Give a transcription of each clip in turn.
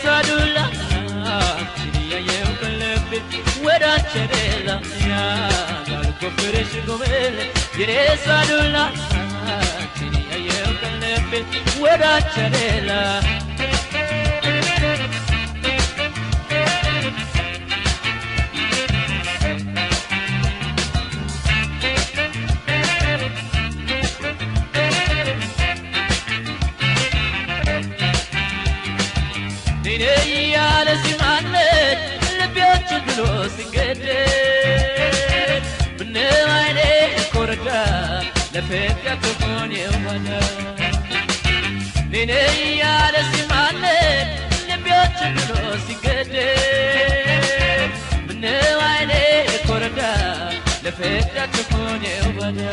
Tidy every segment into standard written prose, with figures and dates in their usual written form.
Sadula, Chiria Yelpe, where Cherella, Galco Fresh Gomel, Sadula, Chiria Yelpe, where Cherella. لفكرة تكوني ولا ليني على سمانك نبيت فلوسي قدام من عينيك ورقة لفكرة تكوني ولا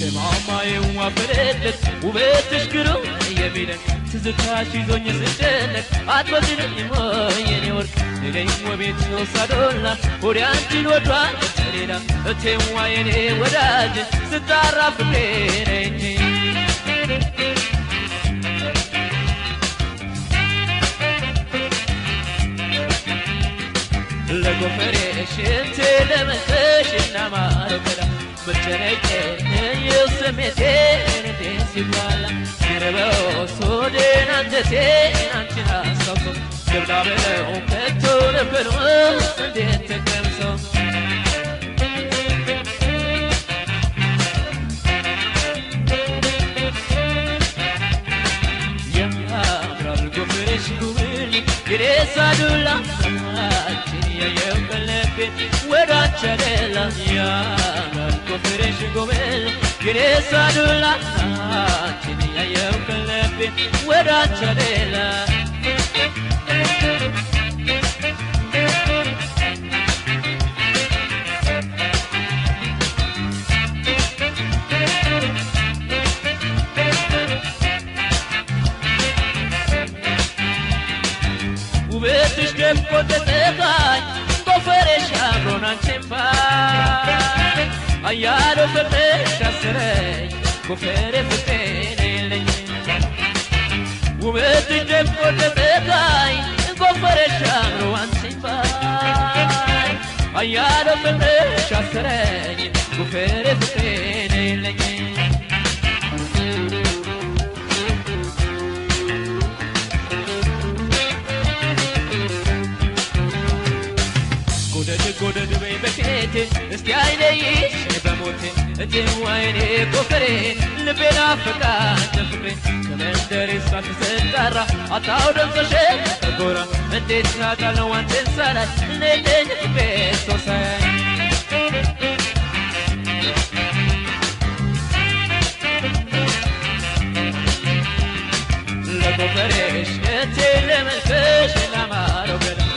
سمع ماي وفردت وبتشكروا يمينك تزكاشي زوني سجلك عطبتني مويني ورك لين وبيت وصدولا وريانتي الودوان ترينا تيويني وداج ستعرف بيني لقو فريش انت لمخش انما ربنا بتشريكي يوسمتين ديسي بالا يربو سودين انتين انتنا صوصو جبنا بلو كتو نبلو سندين تكمسو يا برالقو فريش قويلي يريسا دولا يا يوم قلبي ورا تشللا يا برالقو فريش قويلي يريسا دولا يا يوم قلبي ورا تشللا وبتش كيف كنت تقاي بفرش عبرنا نشفاي أيارو فرش أسري بفرش فتيني لي وبتش كيف كنت تقاي بفرش عبرنا نشفاي أيارو فرش أسري بفرش فتيني لي قدد بيبكيتي استعيني بموتي اتويني كفري لبلا فكان فكري كمان دري صف ستارة عطاو دمس شيء تقورا انتي تناتا لو انت انسانات نيتين في بيت وساي لكو فريش انتي لمنفش الامارو بلا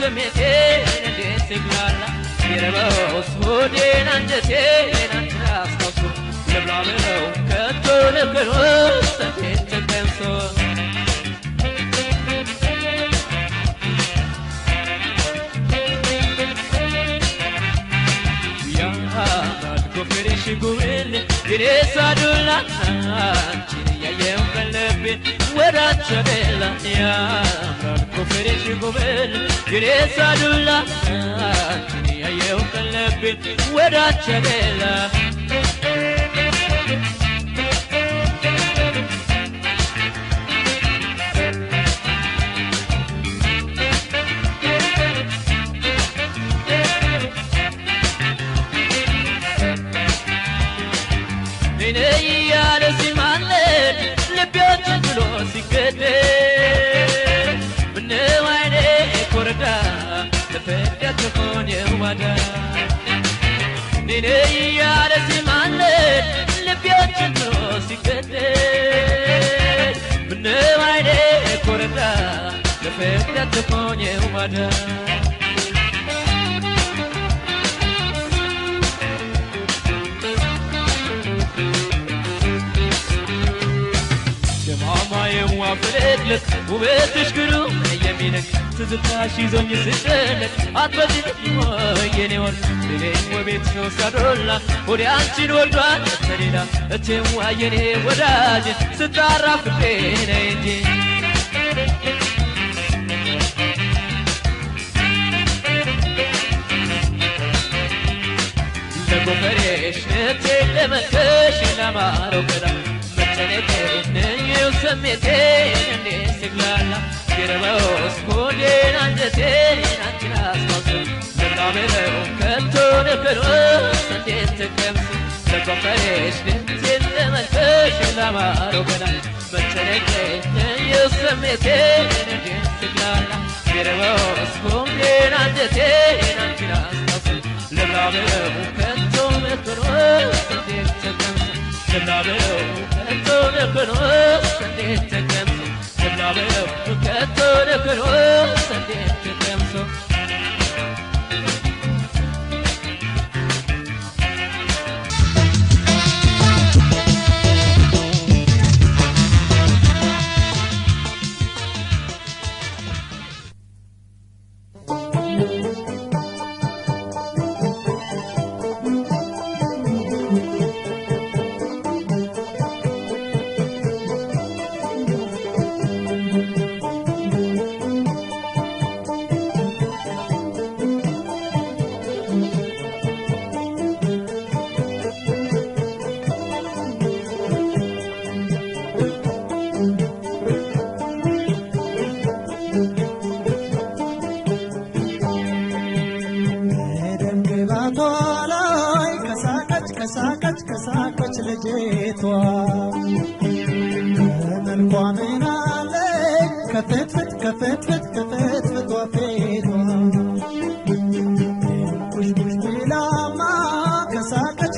سميتين ديسي بلالا يربو سودين انجتين انتراستوسو لبلا بلو كتو لكرو سميت تكنسو يا مالكو فريش قويل يريسا دولا يا يوم قلبي ورا تشبيلا يا مالكو فريش قويل يريسا دولا يا يوم قلبي ورا تشبيلا نيني يا رسمان لبيوت فلوسي كتير من ويني كوردا لفيدة تكوني ودا نيني يا رسمان لبيوت فلوسي كتير من ويني كوردا لفيدة تكوني ودا ፍልቅልቅ ውበትሽ ግሩም የሚነቅ ትዝታሽ ይዞኝ ስጨነቅ አትበድኝ ወይ የኔ ወርቅ ብሌን ውቤት ነው ሲያዶላ ወደ አንቺን ወልዷል ከሌላ እቴዋ የኔ ወዳጅ ስታራ ፍቅሬ ነይ እንጂ ለጎፈሬሽ ነቴ ለመልከሽ ለማረው ገላ መጨነቄን ነየው ስሜቴን እንዴት ስግላላ የረበውስ ሆዴን አንጀቴን አንቺን አስታውሰው ለቃብለው ከቶ ነክሮስ እንዴት ተቀምስ ለጎፈሬሽ ነቴ ለመልከሽ ለማረው ገላ መጨነቄን ነየው ስሜቴን እንዴት ስግላላ የረበውስ ሆዴን አንጀቴን አንቺን አስታውሰው ለቃብለው ከቶ ነክሮስ እንዴት ተቀምስ ለቃብለው ከቶ ነክሮስ እንዴት ተቀምስ ለቃብለው ከቶ ነክሮስ እንዴት ተቀምስ ከሳቀች ልጅቷ መልኳምን አለኝ ከፍትፍት ዋፌቷ ቡሽቡሽ ቢላማ ከሳቀች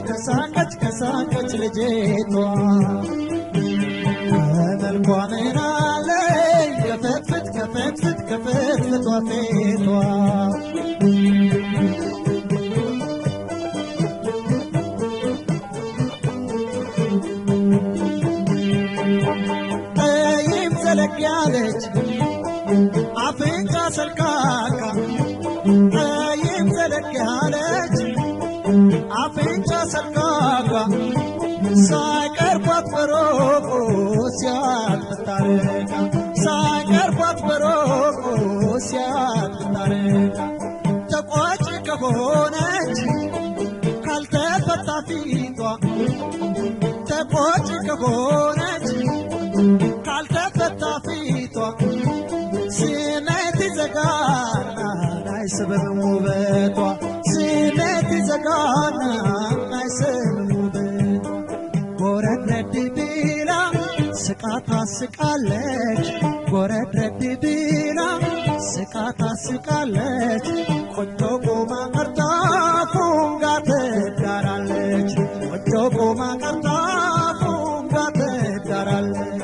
ልጅቷ መልኳምን አለኝ ከፍትፍት ዋፌቷ ያለች አፍንጫ ሰልካካ አይም ዘለቅ ያለች አፍንጫ ሰልካካ ሳይቀርባት በሩቁ ሲያትታረቃ ሳይቀርባት በሩቁ ሲያትታረቃ ተቋጭ ከሆነች ካልተፈታ ፊቷ ተቋጭ ከሆነች ካልተፈታ ፊቷ ስሜት ይዘጋና አይስብም ውበቷ ስሜት ይዘጋና አይስብም ውበቷ ጎረድ ቢላ ስቃ ታስቃለች ጎረድ ቢላ ስቃ ታስቃለች ቆንጆ ቆማ ቀርታ ፉንጋ ትዳራለች ቆንጆ ቆማ ቀርታ ፉንጋ ትዳራለች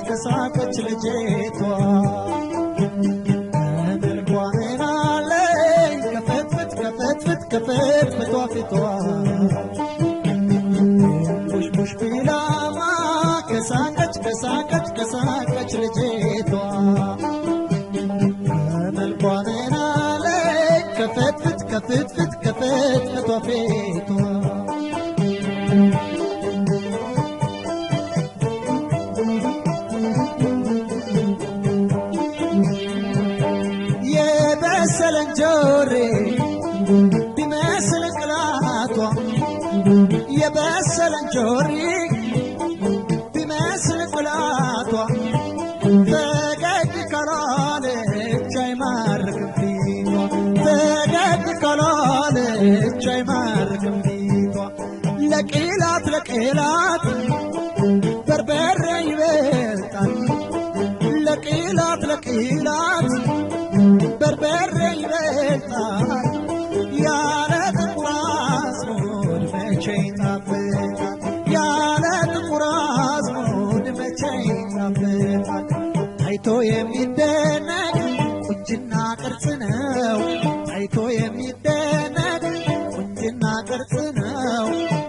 ከሳቀች ልጅቷ መልኳምን አለኝ ከፍትፍት ዋፌቷ ቡሽቡሽ ቢላማ ከሳቀች ልጅቷ መልኳምን አለኝ ከፍትፍት ዋፌቷ የበሰለንጆሬ ቢመስል ቅላቷ የበሰለንጆሬ ቢመስል ቅላቷ ፈገግ ካላለች አይማርክም ፊቷ ፈገግ ካላለች አይማርክም ፊቷ ለቂላት በርበሬ ይበልጣል ለቂላት በርበሬ ይበልጣል ያ የሚደነቅ ቁንጅና ቅርጽ ነው ታይቶ የሚደነቅ ቁንጅና ቅርጽ ነው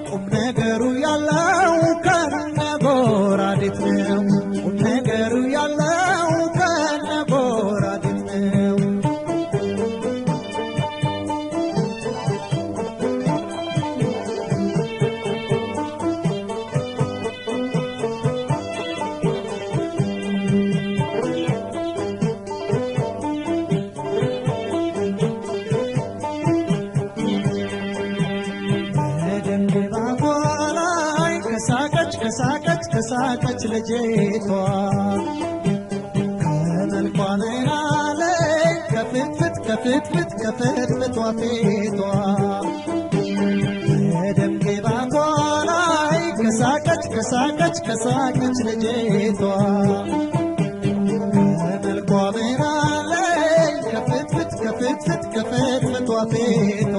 ቁም ነገሩ ያለው ከነጎራዴት ነው ቁም ነገሩ ያለው ከነጎራዴት ነው ከሳቀች ልጅቷ ከመልኳ ላይ ከፍትፍቷ ፊቷ በደም ግባቷ ላይ ከሳቀች ልጅቷ ከመልኳ ላይ ከፍትፍቷ ፊቷ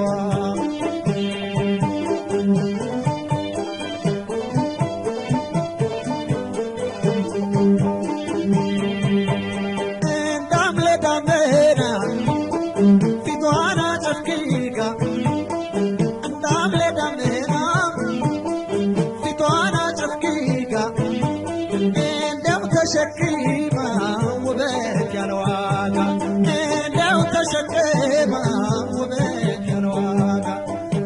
ተሸክማ ውበት ያለዋጋ እንደው ተሸክማ ውበት ያለዋጋ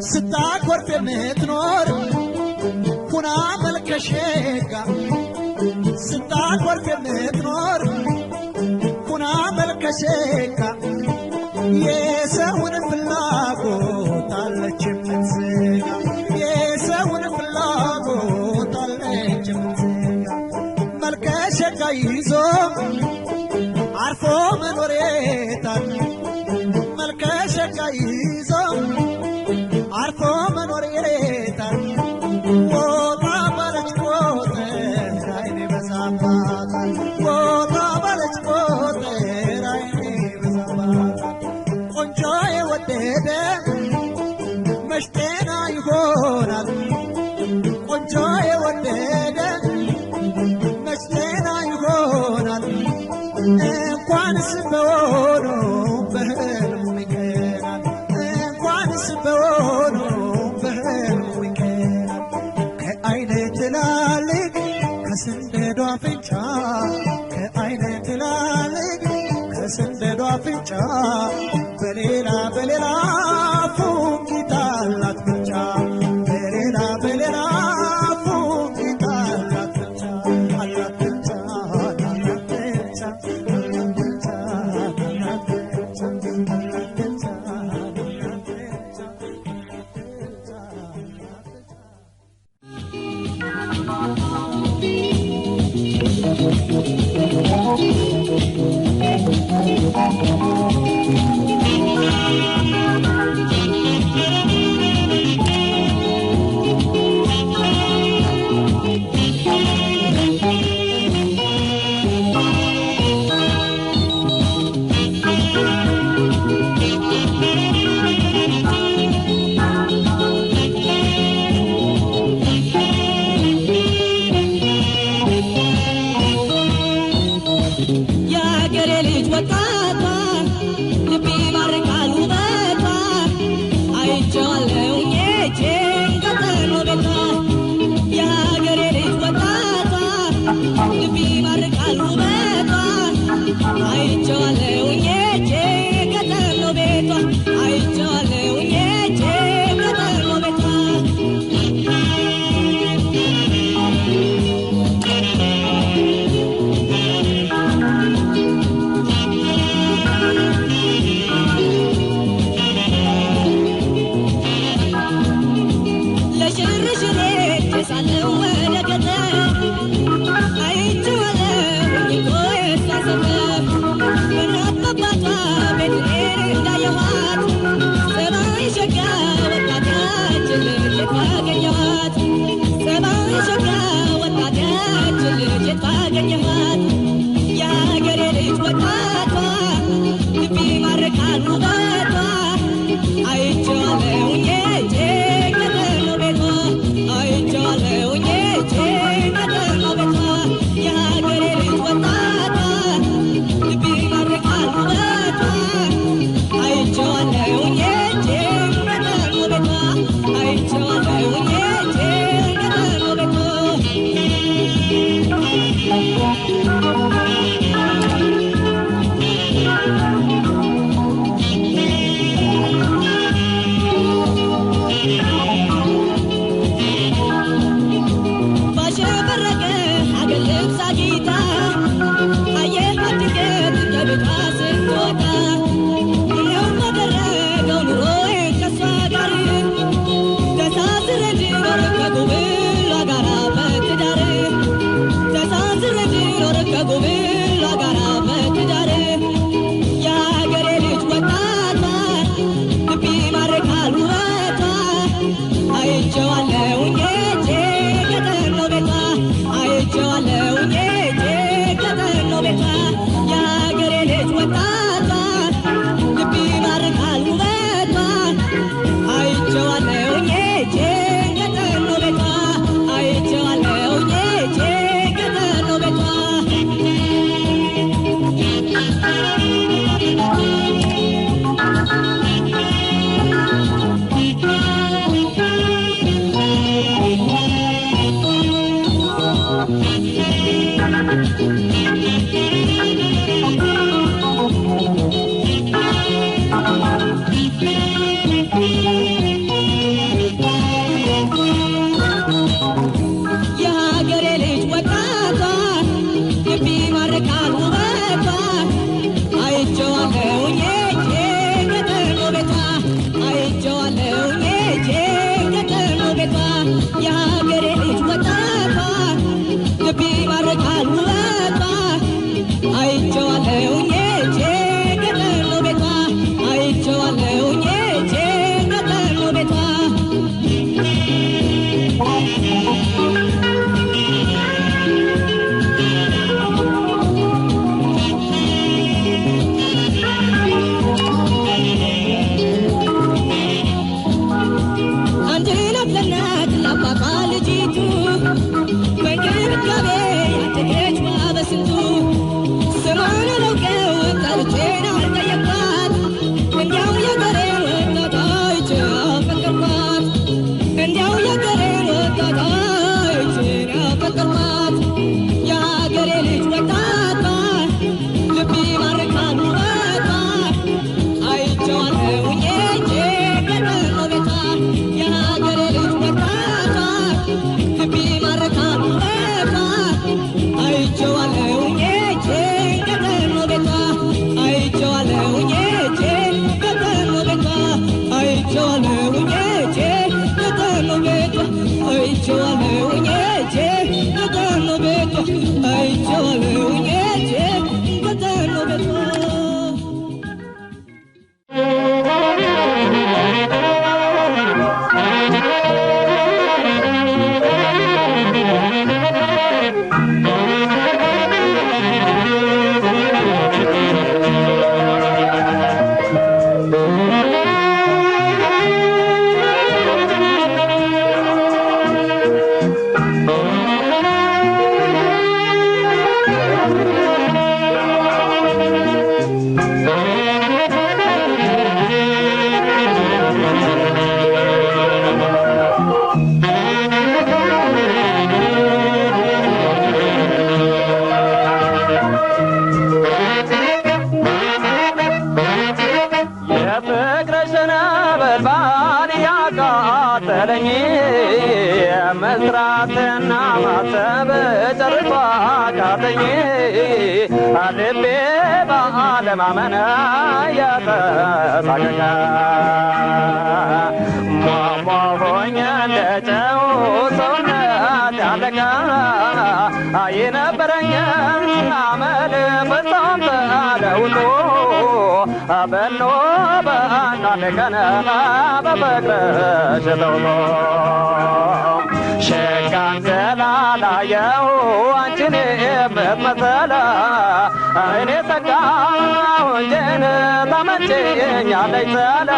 ስታኮርፍ የምትኖር ሁና መልከሸጋ ስታኮርፍ የምትኖር ሁና መልከሸጋ የሰውን ፍላጎት አለች የምትዘጋ የሰውን ፍላጎት አለች የምትዘጋ መልከሸጋ ይዞ አርፎ መኖሬታል መልከሸጋ ይዞ አርፎ መኖሬታል ወጣ ባለች ቁጥር አይኔ በዛባታል ወጣ ባለች ቁጥር አይኔ በዛባታል ቆንጆ የወደደ መች ጤና ይሆናል ቆንጆ የወደደ መች ጤና ይሆናል እንኳንስ በሆኖ በህልሙ ይቀናል እንኳንስ በሆኖ በህልሙ ይቀናል ከአይነ ትላልቅ ከስንደዷ አፍንጫ ከአይነ ትላልቅ ከስንደዷ አፍንጫ በሌላ ፉንጊታ አላት ብቻ በሌላ ፉንጊታ አላት ብቻ አላት ብቻ አላት ብቻ አላት ብቻ አላት ብቻ አላት ብቻ I እየተላመነ እየተሳቀቀ ሟሟሆኝ እንደ ጨው ሰውነት ያለቀ የነበረኝ አመል ፍጹም ተለውጦ በኖ በአንዳንድ ቀን በፍቅርሽ ተውጦ ሸጋን ስላላየሁ አንቺን የምትመስል እኔ ሰጋሁ እንጂን ታመጪኛለሽ ስል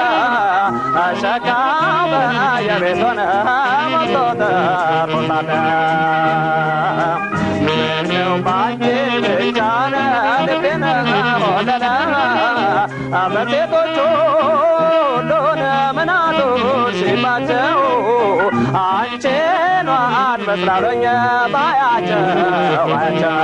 ሸጋው በየቤቱን ሞልቶ ተርፎታል ምነው ባንቺ ብቻ ልቤን ሆለለ በሴቶቹ ሁሉን ምን አሉሽባቸው አንቺን አትመስላለኝ ባያቸው ባያቸው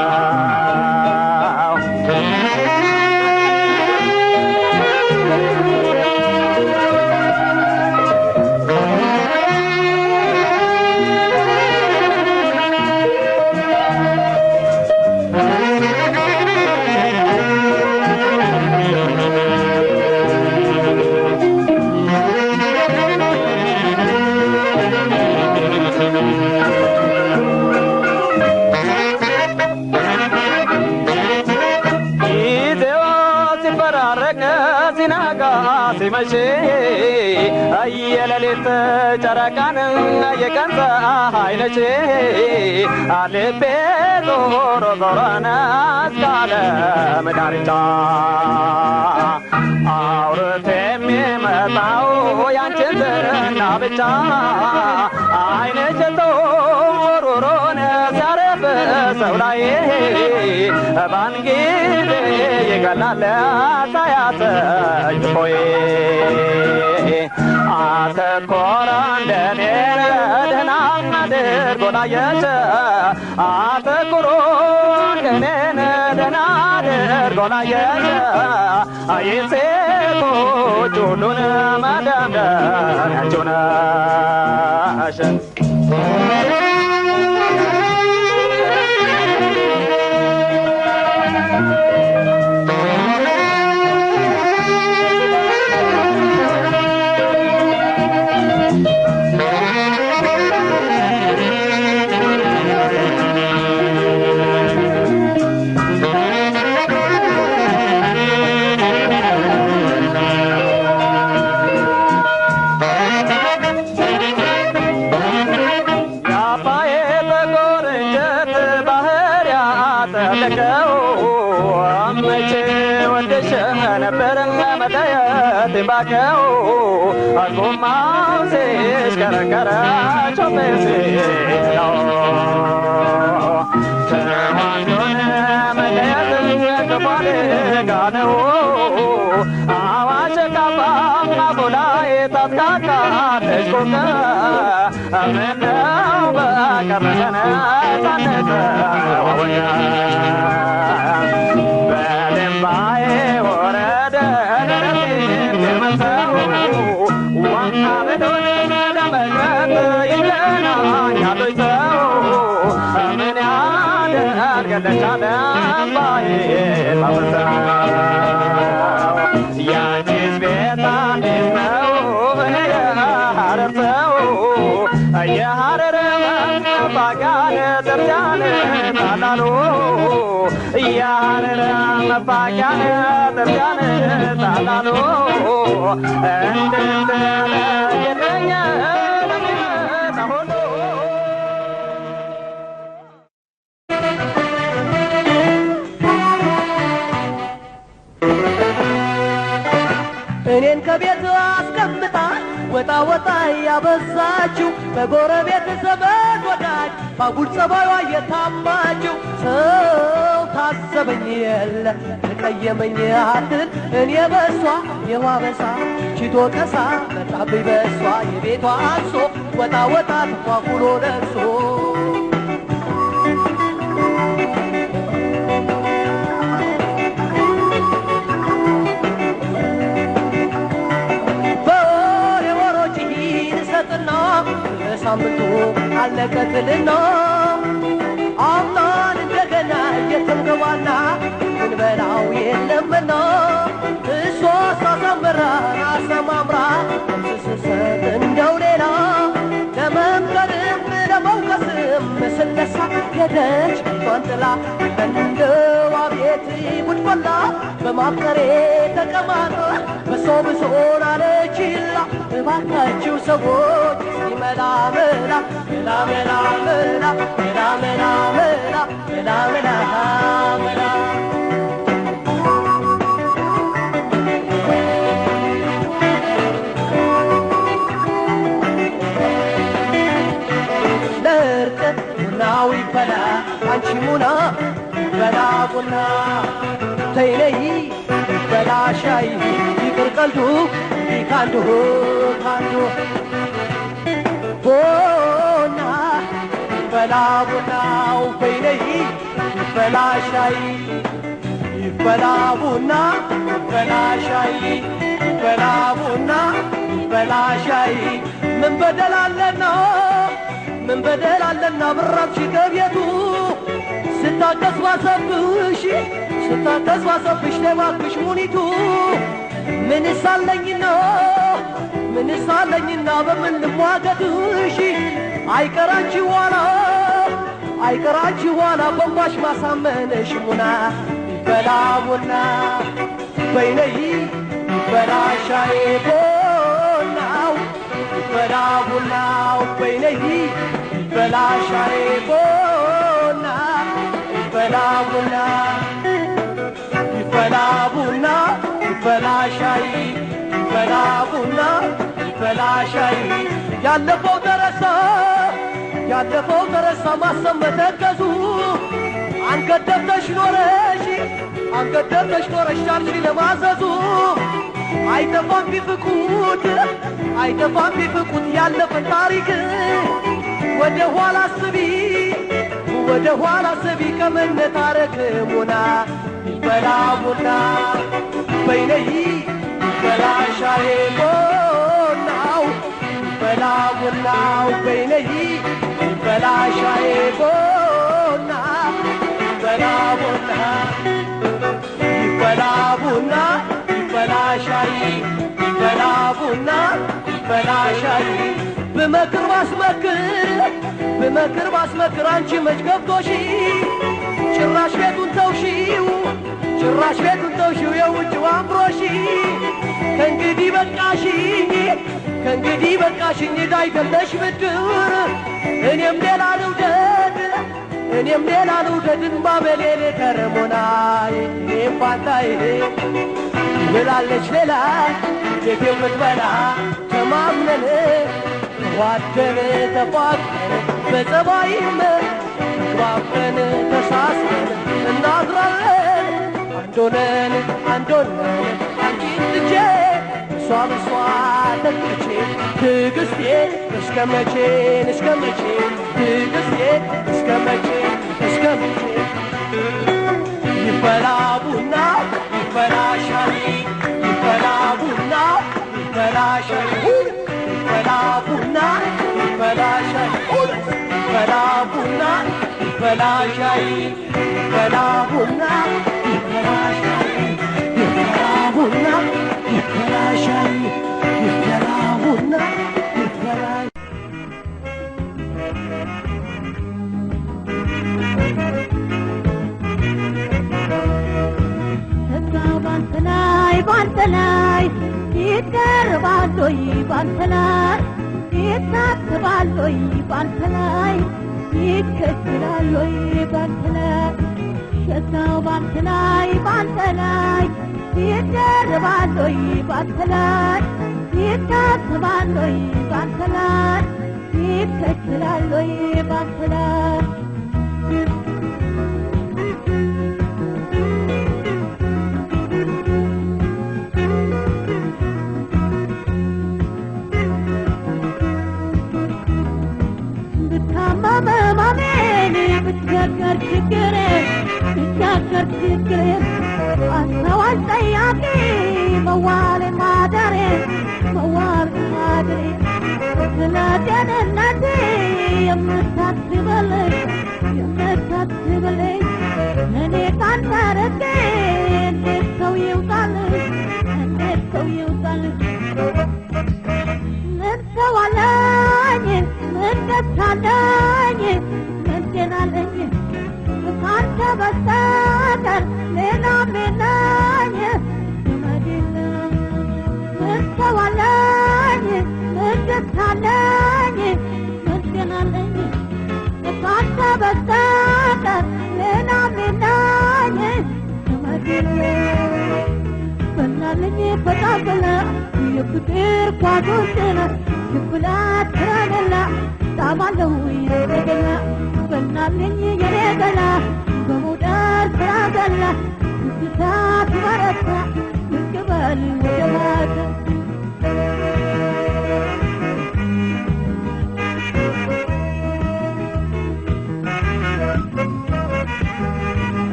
ሲመሽ የሌሊት ጨረቃን የቀን ፀሐይ ነሽ ልቤ ዞሮ ዞሮን እስካለ መዳርቻ አውርቶ የሚመጣው ያንቺን ዝና ብቻ ዓይንሽ ዞሮሮን ሲያርፍ ሰው ላይ ባን ጊዜ ይገላል ሳያሰኝ ሆይ አተኮረ እንደኔ ደህና አድርጎ ላየሽ አተኮረ እንደኔ ደህና አድርጎ ላየሽ የሴቶች ሁሉን መደምደሚያቸው ነሽ ባከው አጎማው ሲሽከረከረ ሾፌር ሲለው ተዋንዶን መለየት ከፋሌ ጋር ነው አዋሽ ካባ አቦላይ ታስካካለች ኮከ ምነው በቀረሰነ ሳነተዋወኛ በደንባዬ ወረደ እኔን ከቤት አስቀምጣ ወጣ ወጣ ያበዛችው በጎረቤት ዘመድ ወዳጅ ባጉል ጸባዩ የታማችው ሰው ታዘበኝ የለ ተቀየመኝ አትል እኔ በሷ የዋበሳ ቺቶ ቀሳ መጣብኝ በሷ የቤቷ አንሶ ወጣ ወጣ ተኳኩሎ ደርሶ ሳምንቱ አለቀትልና አምናን እንደገና የተምገባና እንበላው የለምና ሄደች ቷንጥላ እንደዋ ቤት ጉድፈላ በማፍቀሬ ተቀማጠ በሰው ብሶን አለችላ እባካችሁ ሰዎች ሲመላ መላ መላ መላ መላ መላ መላ መላ መላ መላ መላ ናው ይፈላ አንቺ ሙና ይፈላ ቡና ተይነይ ይፈላ ሻይ ይቅር ቀልዱ ይካንዱ ካንዱ ቡና ይፈላ ቡናው ተይነይ ይፈላ ሻይ ይፈላ ቡና ይፈላ ሻይ ይፈላ ቡና ይፈላ ሻይ ምን በደላለና من بدل علنا بربش كبيتو ستا تسوى صبش لواكش مونيتو من سالينا بمن مواقتوشي اي كراجي وانا بمباش ما سامنش منا بلاونا بيني بلا شايبونا بلاونا بيني بلا شايبونا بلا بنا بلا بنا بلا شاي بلا بنا بلا شاي ያለፈው ደረሳ ማሰመተ ከዙ አንገደተሽ ኖረሽ ቻልሽ ለማዘዙ አይተፋም ቢፍቁት ያለፈ ታሪክ ወደ ኋላ ስቢ ከመነታረክ ሙና ይፈላ ቡና በይነይ ይፈላ ሻይ ቡናው ይፈላ ቡናው በይነይ ይፈላ ሻይ ቡና ይፈላ ቡና ይፈላ ቡና ይፈላ ሻይ ይፈላ ቡና ይፈላ ሻይ بمكر باسمكر አንቺ መች ገብቶሽ ጭራሽ ቤቱን ተውሽው የውጭው አምሮሽ ከእንግዲህ በቃሽኝ ዳይደለሽ ብድር እኔም ሌላ ልውደድን ባበሌሌ ከረሞናይ እኔም ፋንታይ ብላለች ሌላ ቤት የምትበላ ተማምነን ዋደን ተፋቅረን በጸባይም ተግባብተን ተሳስበን እናድራለን አንዶነን አንቺን ትቼ እሷ ተክቼ ትዕግስቴ እስከ መቼ ትዕግስቴ እስከ መቼ ይፈላ ቡና ይፈላ ሻይ ይፈላ ቡና ይፈላ ሻይ ይፈላ ቡና ይፈላ ሻይ ይፈላ ቡና ይፈላ ሻይ ይፈላ ቡና ይፈላ ሻይ ይፈላ ቡና ይፈላ ሻይ ይፈላ ቡና ይፈላ ባንተላይ ይደርባሎይ ባንተላይ ይታስባሎይ ባንተላይ ይከስላሎይ ባንተላይ ሸታው ባንተላይ ይደርባሎይ ባንተላይ ይታስባሎይ ባንተላይ ይከስላሎይ ባንተላይ بتكرر تكرر أسوال سياقي موال ما دري لكن النادي يمتاتبلي أني كان تركي انت سوي وطالي انت ولاني انت تالاني انت نالاني በናለኝ በጣበላ የፍቅር ጓዶችና የኩላት ከረሜላ ጣማለሁ የገላ በናለኝ የገላ በመውደድ ከረሜላ ትሳት በረታ ይቅበል ወደ ማታ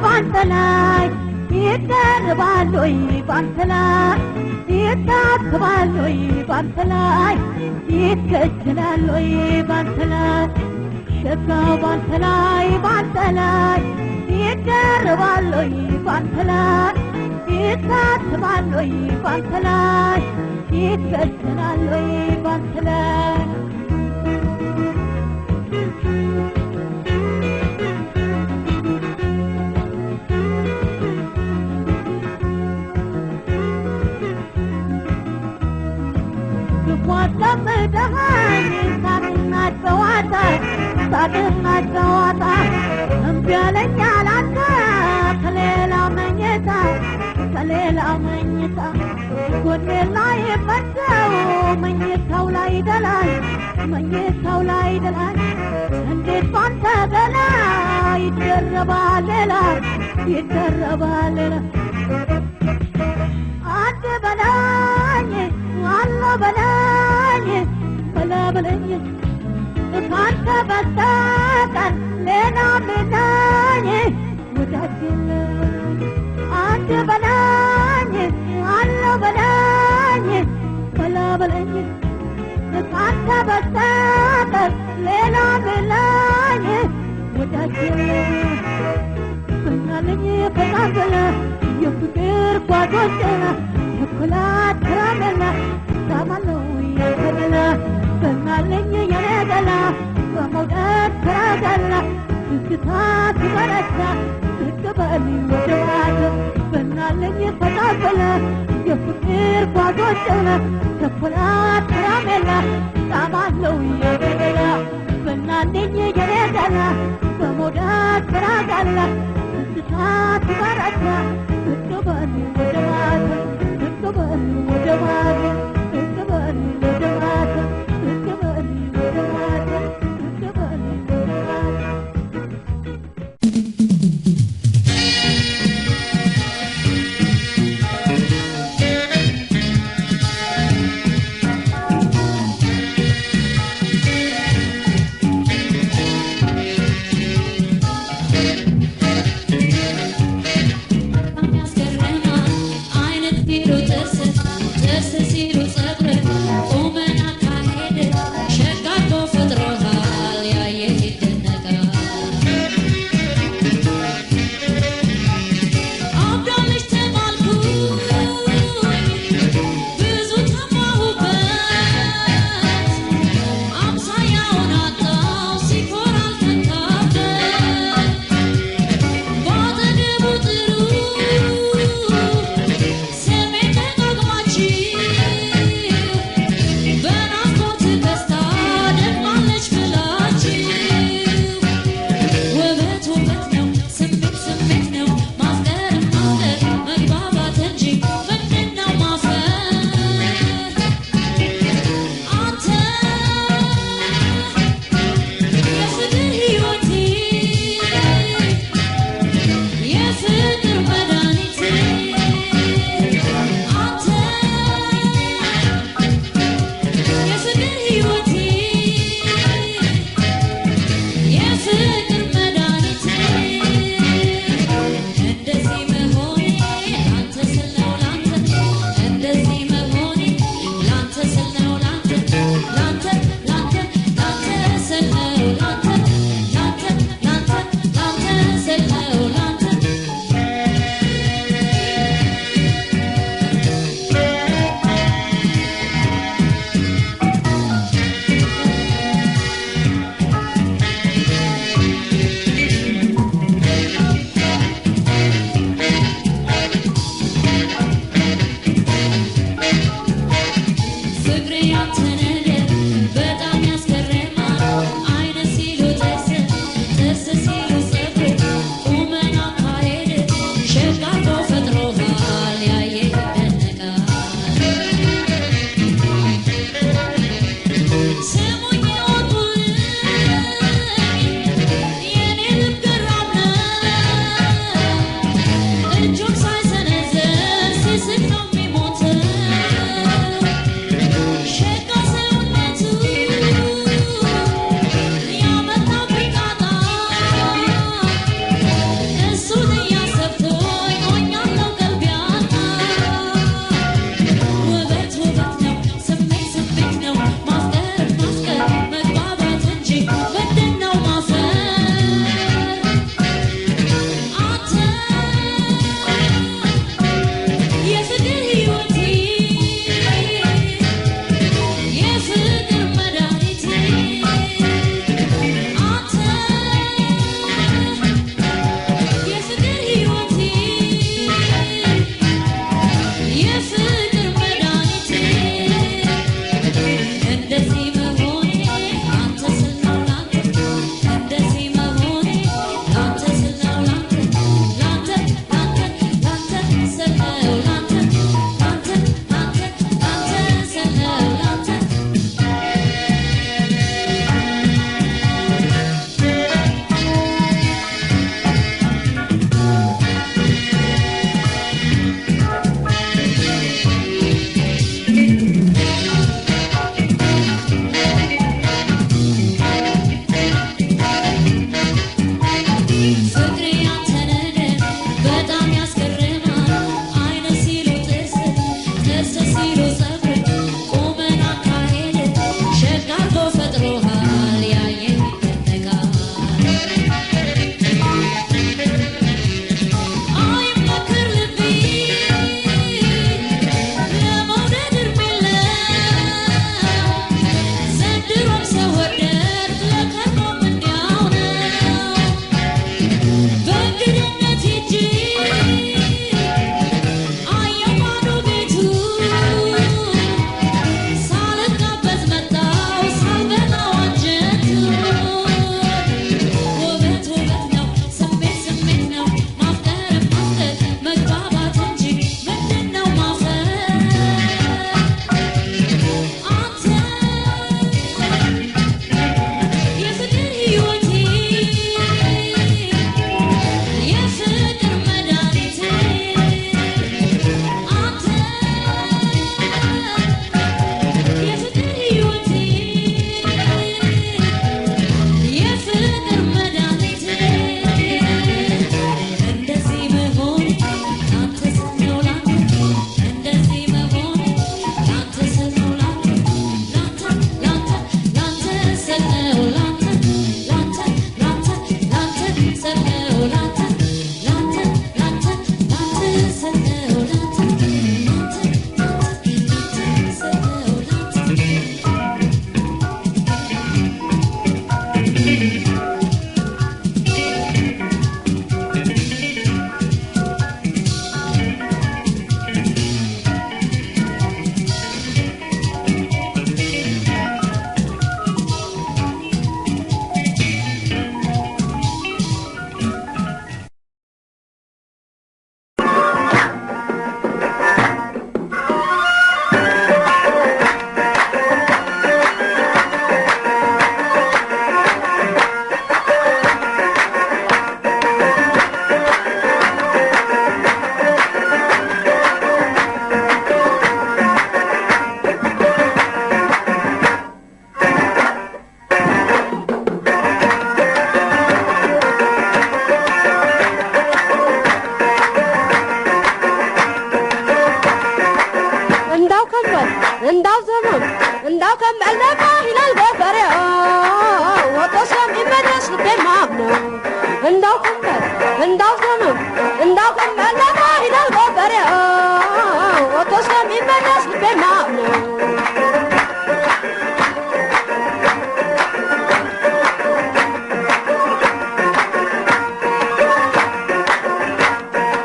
ባንተላይ ይደርባሎይ ባንተላይ ይታክባሎይ ባንተላይ ይከችላሎይ ባንተላይ ሸጋው ባንተላይ ይደርባሎይ ባንተላይ ይታክባሎይ ባንተላይ ይከችላሎይ ባንተላይ ሳቅና ጨዋታ እምቢ አለኝ አላንተ ከሌላ መኝታ ጎኔ ላይ መጥተው መኝታው ላይ ደላል እንዴት ባንተ ገላ ይደረባል ሌላ አንተ በላኝ አለ በላኝ በለኝ ካንተ በስተቀር ሌላ ምናኝ ወዳጅነ አንተ በላኝ አለ በላኝ በለኝ ካንተ በስተቀር ሌላ ምናኝ ወዳጅነ በናለኝ ፈቃደለ የፍቅር ጓዶችና የኩላት ከረሜላ ጣማለሁ የገላ በናለኝ የገላ በመውደድ ከረሜላ ትስታት በረታ ይቅበል ወደ ማታ በናለኝ ፈቃደለ የፍቅር ጓዶችና የኩላት ከረሜላ ጣማለሁ የገላ በናለኝ የገላ በመውደድ ከረሜላ ትስታት በረታ ይቅበል ወደ ማታ ይቅበል ወደ ማታ ይቅበል ወደ ማታ ይቅበል ወደ ማታ ይቅበል ወደ ማታ Aynet bir o terse siru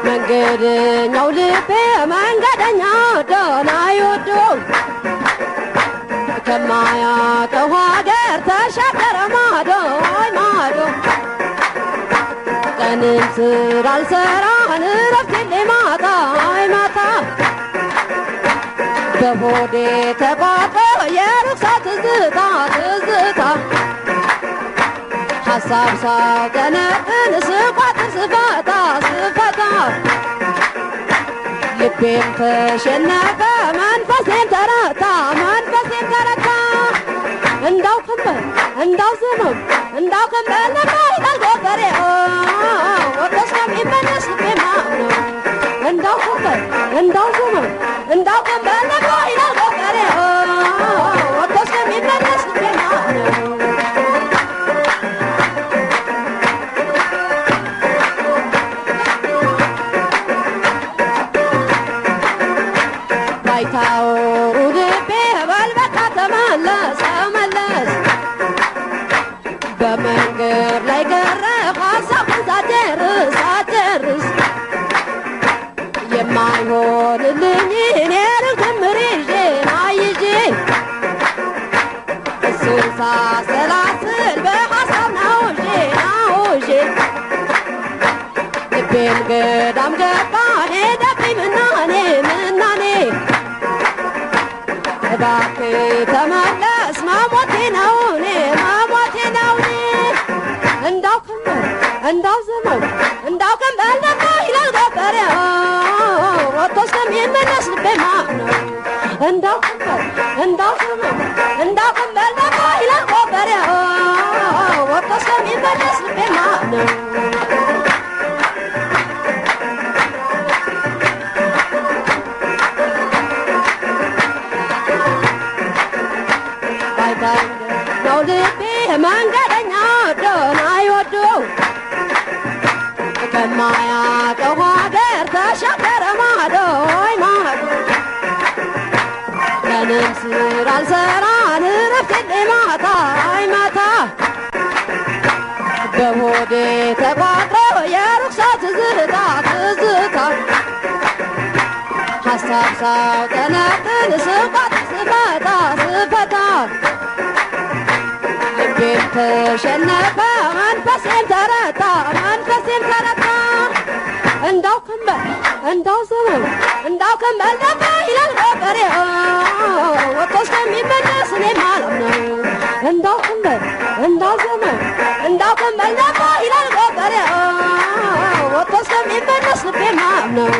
መንገደኛው ልቤ መንገደኛው ዶናዩዱ ከማያውቀው ሀገር ተሻገረ ማዶ ማዶ ቀንም ስራ አልሰራን እረፍት ማታ ማታ በሆዴ ተቋጥሮ የርኩሰት ትዝታ ትዝታ ሐሳብ ሳውጠነጥን ስቋጥር ስፈታ ስፈታ ልቤም ተሸነፈ መንፈሴም ተረታ መንፈሴም ተረታ እንዳው ከንበር እንዳው ዘመም እንዳው ከንበር ለማይታል ጎፈሬ ወደስ የሚመለስ ልቤማ ነው እንዳው ከንበር እንዳው ዘመም እንዳው ከንበር ለማይታል ጎፈሬ ወደስ የሚመለስ ልቤማ ነው ባይታወሩ ልቤ በልበቃ ተመለስ ተመለስ በመንገድ ላይ ቀረ ሀሳብን ሳጨርስ ሳጨርስ የማይሆንልኝ እኔ ልክምር ይዤ ናይዤ እሱን ሳሰላስል በሀሳብ ናውዤ ናውዤ ልቤም ገዳም ገባ ሄደብኝ ምናኔ ምናኔ እባክህ ተመለስ ማሞቴ ነው እኔ ማሞቴ ነው እኔ እንዳው ከንበር እንዳው ዘመን እንዳው ከንበር ለማ ይላል ጎፈሬ ወጥቶ እስከሚመለስ ልቤማ ነው እንዳው ከንበር እንዳው ዘመን እንዳው ከንበር ለማ ይላል ጎፈሬ ወጥቶ እስከሚመለስ ልቤማ ነው ነው ልቤ መንገደኛው ዶናዩዱ ከማያውቀው ሀገር ተሻገረ ማዶ ማዶ ቀንም ስራ አልሰራን እረፍት ማታ ማታ በሆዴ ተቋጥሮ የርኩሰት ትዝታ ትዝታ ሐሳብ ሳውጠነጥን ስቋጥር ስፈታ ስፈታ ልቤም ተሸነፈ መንፈሴም ተረታ መንፈሴም ተረታ እንዳው ከንበር እንዳው ዘመን እንዳው ከንበር ለማ ይላል ጎፈሬ ወጥቶ እስከሚመለስ እኔ ማለም ነው እንዳው ከንበር እንዳው ዘመን እንዳው ከንበር ለማ ይላል ጎፈሬ ወጥቶ እስከሚመለስ ልቤ ማለም ነው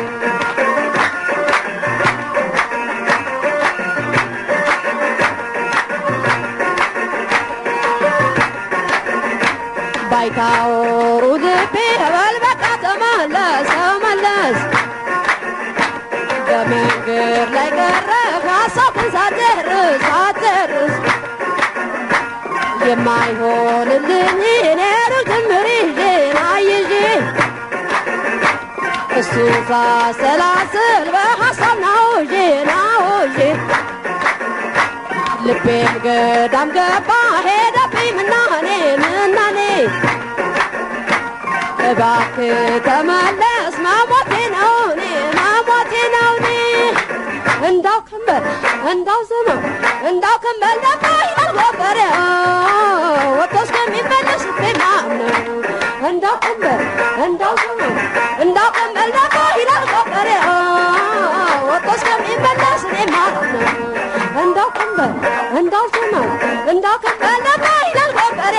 ባይታወሩ ልቤ በልበቃ ተመለስ ተመለስ በመንገድ ላይ ቀረ ሀሳብን ሳጨርስ ሳጨርስ የማይሆንልኝ እኔ ልክምር ይዤ ናይዤ እሱን ሳሰላስል በሀሳብ ናውዤ ናውዤ ልቤም ገዳም ገባ ሄደብኝ ምናኔ ምና እባክህ ተመለስ ማሞቴ ነው እኔ ማሞቴ ነው እኔ እንዳው ከንበር እንዳው ዘመን እንዳው ከንበር ለካ ይላል ጎፈሬ ወጥቶ እስከሚመለስ ማምነው እንዳው ከንበር እንዳው ዘመን እንዳው ከንበር ለካ ይላል ጎፈሬ ወጥቶ እስከሚመለስ ማምነው እንዳው ከንበር እንዳው ዘመን እንዳው ከንበር ለካ ይላል ጎፈሬ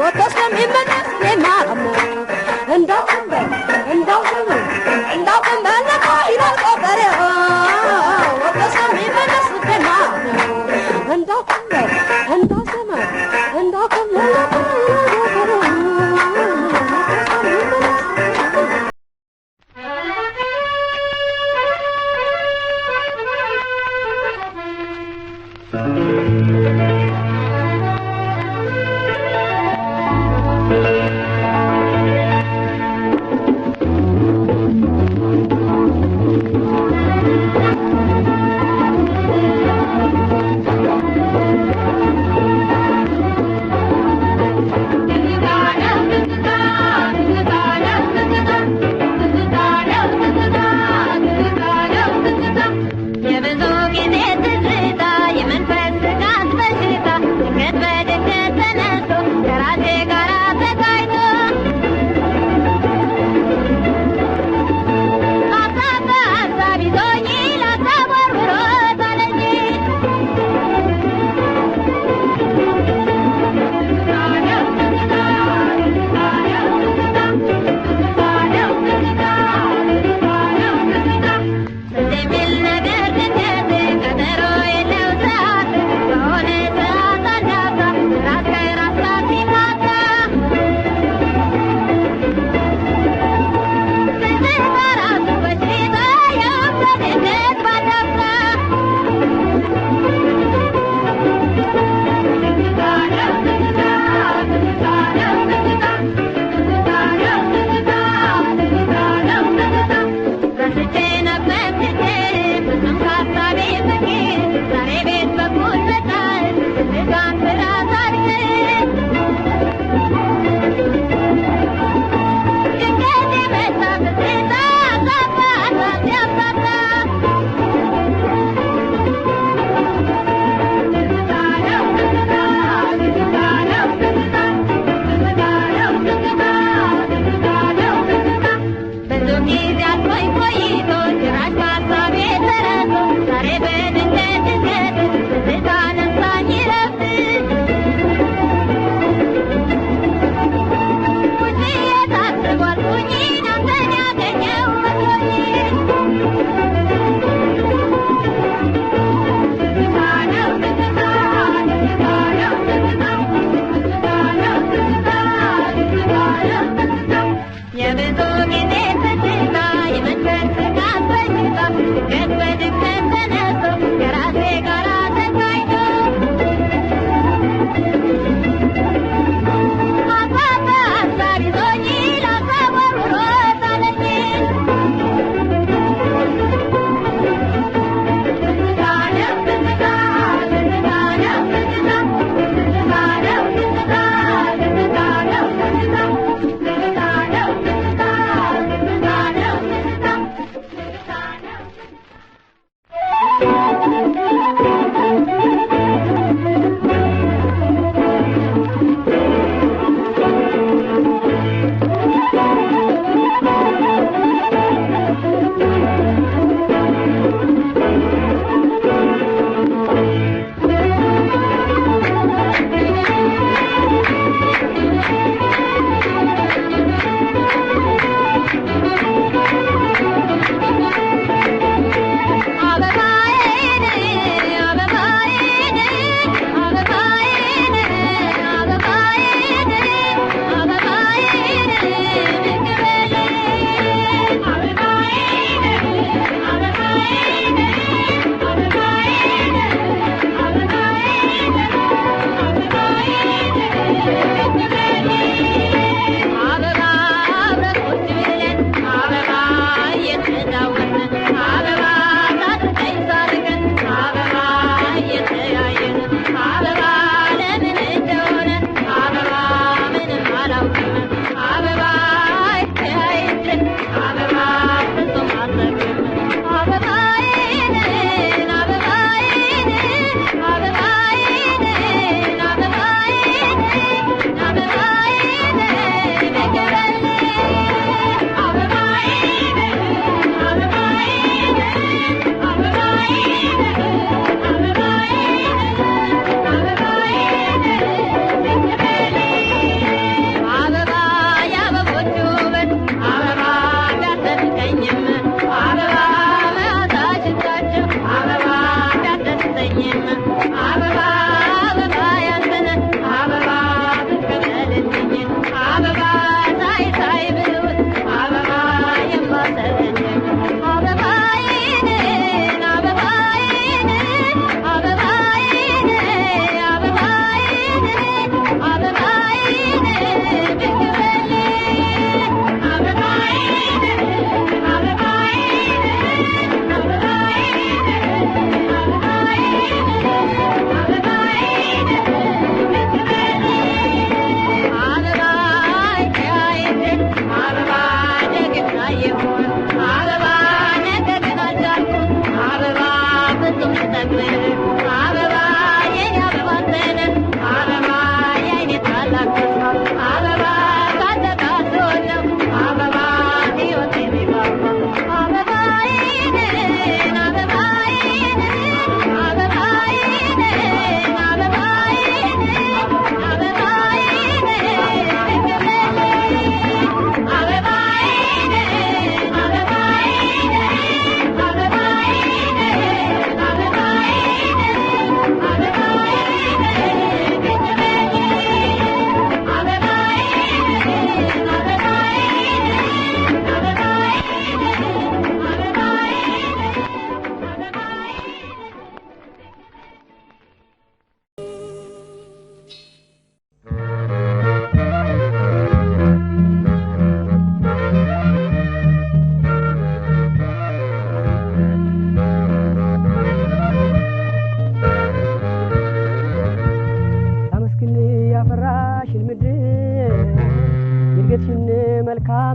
ወጥቶ እስከሚመለስ ማምነው እንዳው ከንበር እንዳው ዘመን እንዳው ከንበር ለካ ይላል ጎፈሬ ወጥቶ እስከሚመለስ ማምነው እንዳው ከንበር እንዳው ዘመን እንዳው ከንበር ለካ ይላል ጎፈሬ Thank you.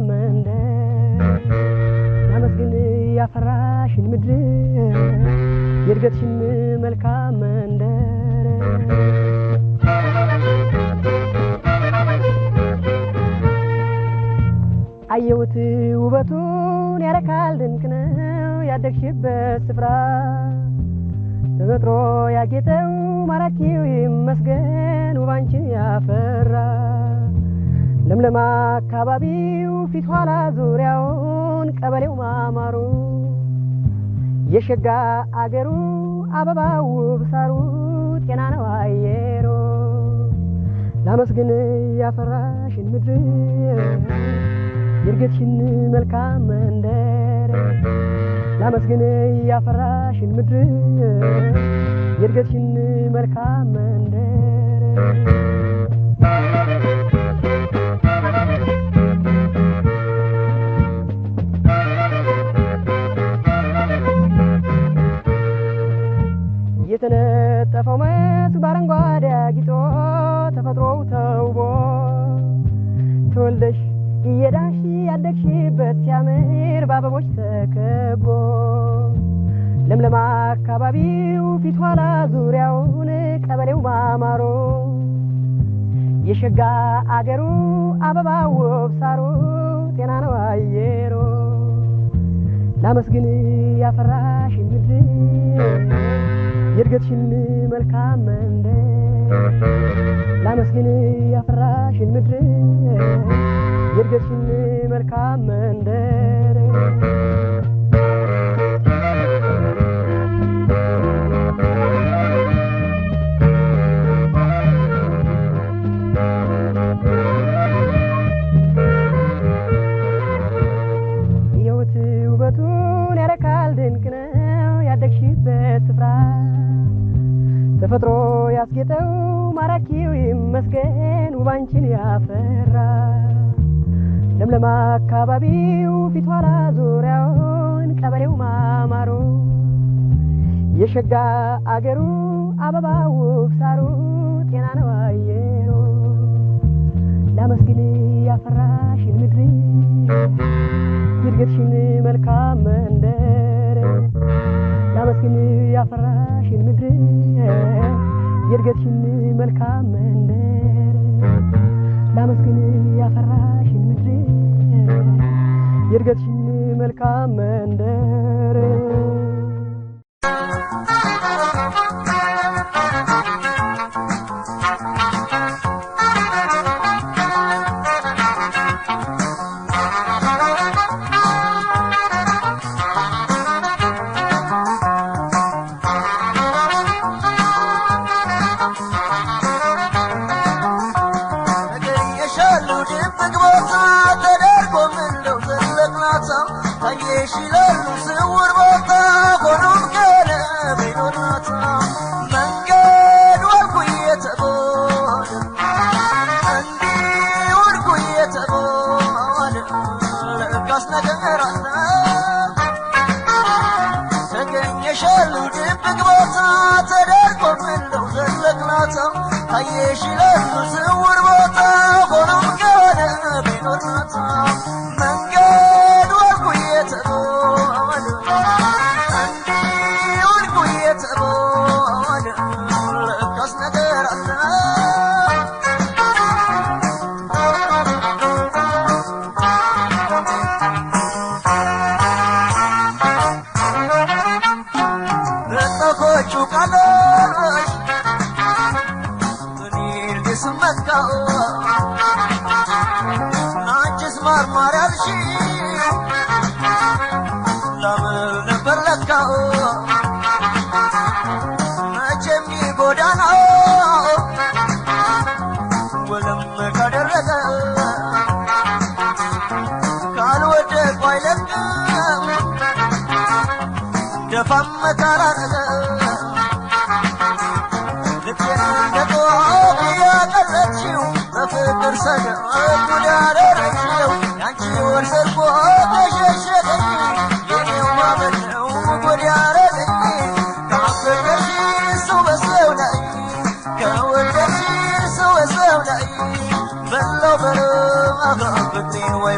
መንደር ላመስግን ያፈራሽን ምድር የእድገትሽን መልካም መንደር አየሁት ውበቱን ያረካል ድንቅ ነው ያደግሽበት ስፍራ ተፈጥሮ ያጌጠው ማራኪው ይመስገን ውባንቺን ያፈራ ለምለም አካባቢው ፊት ኋላ ዙሪያውን ቀበሌው ማማሩ የሸጋ አገሩ አበባው ሳሩ ጤና ነው አየሩ ላመስግን ያፈራሽን ምድር የእድገትሽን መልካም መንደር ላመስግን ያፈራሽን ምድር የእድገትሽን መልካም መንደር የተነጠፈው መስክ በአረንጓዴ አጊጦ ተፈጥሮው ተውቦ ተወልደሽ እየዳሽ ያደግሽበት ሲያምር በአበቦች ተከቦ ለምለም አካባቢው ፊት ኋላ ዙሪያውን ቀበሌው ማማሩ የሸጋ አገሩ አበባው ሳሩ ጤና ነው አየሩ ላመስግን ያፈራሽን ምድር የእድገትሽን መልካም መንደር ላመስግን ያፈራሽን ምድር የእድገትሽን መልካም መንደር የውት ውበቱን ያረካል ድንቅ ነው ያደግሽበት ስፍራ ተፈጥሮ ያስጌጠው ማራኪው ይመስገን ውባንቺን ያፈራ ለምለም አካባቢው ፊት ኋላ ዙሪያውን ቀበሌው ማማሩ የሸጋ አገሩ አበባው ሳሩ ጤና ነው አየሩ ላመስግን ያፈራሽን ምድር የእድገትሽን መልካም መንደር ላመስግን ያፈራሽን ምድር የእድገትሽን መልካም መንደር ላመስግን ያፈራሽን ምድር የእድገትሽን መልካም መንደር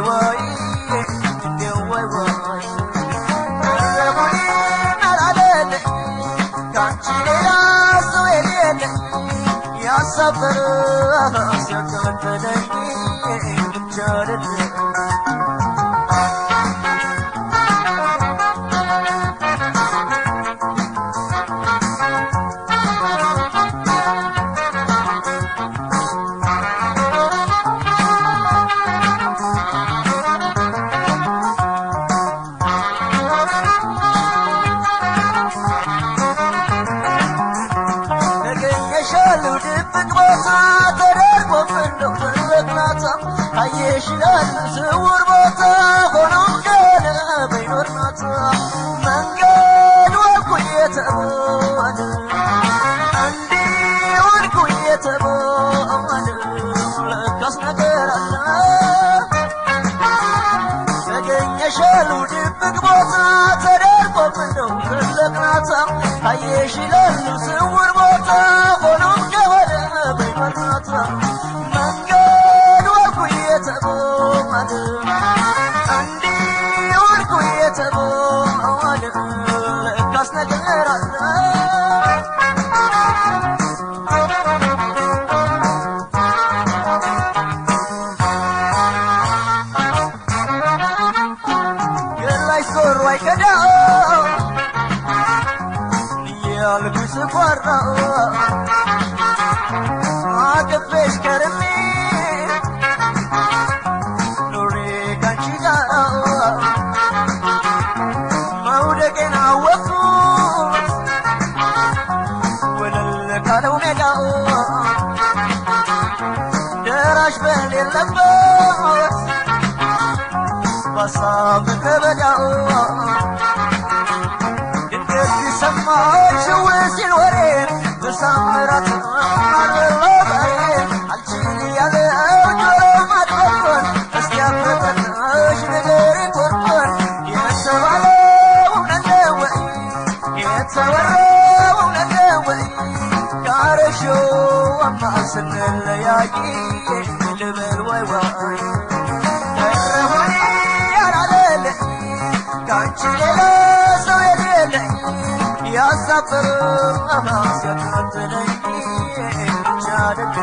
Way ሲያከተለኝ ብቻ አይደለም ይሽላል ስውር ቦታ ሆኖ ገለ በይኖርናት መንገድ ወልኩኝ የተባለ እንዲህ ወልኩኝ የተባለ ለካስ ነገር አለ ያገኘሻል ድብቅ ቦታ ተደርጎብን ነው ትልቅናት ይሽላል ስውር ቦታ ሆኖ ገለ በይኖርናት عندي وركو يتبون لكاس نجر يلا يسور ويكدا يالبس فرا ما كفيش كرمي دراش بلي اللباس بصاب كبداو يمكن يسمعك شويس الوريد بسامرات على اللباس عالشيني يا الأوجو ما تغفر استيافتن اش نجري كوركور يتسوالو ونندوي يتسوالو ونندوي كارشو وما سن اللياقي لبل ويواي ترهوني يا رالي كانشي ليلا سويلي يا سفر أما سيكتلي جادك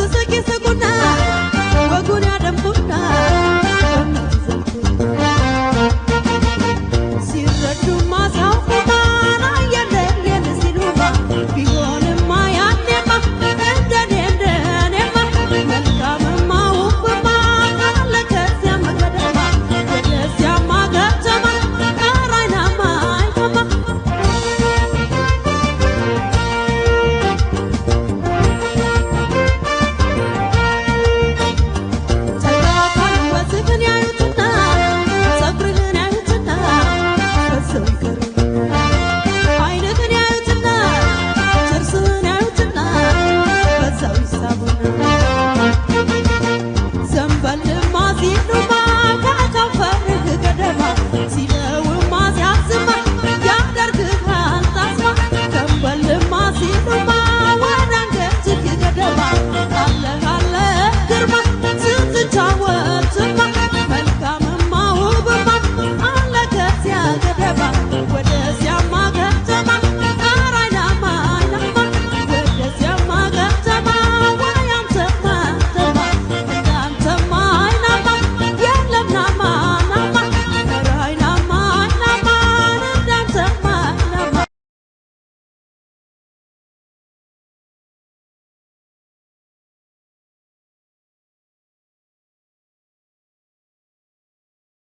ስስቂ ስቁና